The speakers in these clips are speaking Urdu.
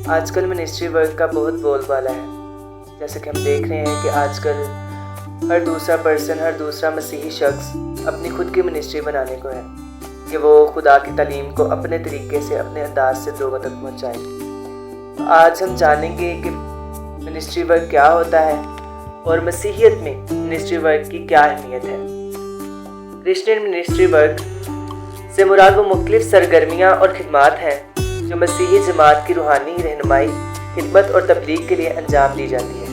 آج کل منسٹری ورک کا بہت بول بالا ہے، جیسے کہ ہم دیکھ رہے ہیں کہ آج کل ہر دوسرا مسیحی شخص اپنی خود کی منسٹری بنانے کو ہے کہ وہ خدا کی تعلیم کو اپنے طریقے سے اپنے انداز سے لوگوں تک پہنچائے۔ آج ہم جانیں گے کہ منسٹری ورک کیا ہوتا ہے اور مسیحیت میں منسٹری ورک کی کیا اہمیت ہے۔ کرسچین منسٹری ورک سے مراد وہ مختلف سرگرمیاں اور خدمات ہیں جو مسیحی جماعت کی روحانی رہنمائی، خدمت اور تبلیغ کے لیے انجام دی جاتی ہے۔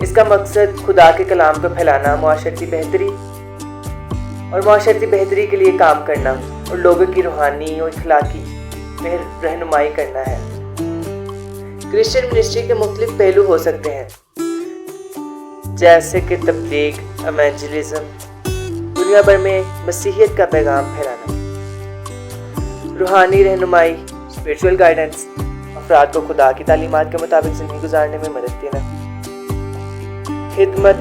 اس کا مقصد خدا کے کلام کو پھیلانا، معاشرتی بہتری کے لیے کام کرنا اور لوگوں کی روحانی اور اخلاقی رہنمائی کرنا ہے۔ کرسچین منسٹری کے مختلف پہلو ہو سکتے ہیں، جیسے کہ تبلیغ، ایونجلزم، دنیا بھر میں مسیحیت کا پیغام پھیلانا، روحانی رہنمائی، اسپرچول گائیڈنس، افراد کو خدا کی تعلیمات کے مطابق زندگی گزارنے میں مدد دینا، خدمت،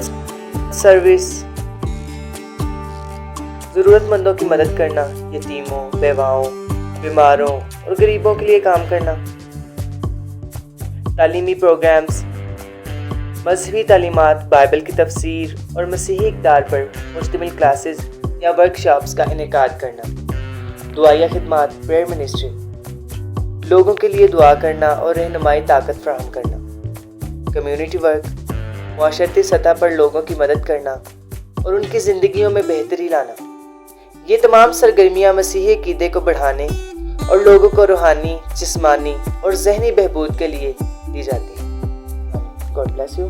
سروس، ضرورت مندوں کی مدد کرنا، یتیموں، بیواؤں، بیماروں اور غریبوں کے لیے کام کرنا، تعلیمی پروگرامز، مذہبی تعلیمات، بائبل کی تفسیر اور مسیحی اقدار پر مشتمل کلاسز یا ورکشاپس کا انعقاد کرنا، دعائیہ خدمات، پریئر منسٹری، لوگوں کے لیے دعا کرنا اور رہنمائی طاقت فراہم کرنا، کمیونٹی ورک، معاشرتی سطح پر لوگوں کی مدد کرنا اور ان کی زندگیوں میں بہتری لانا۔ یہ تمام سرگرمیاں مسیحی عقیدے کو بڑھانے اور لوگوں کو روحانی، جسمانی اور ذہنی بہبود کے لیے دی جاتی ہیں۔ God bless you.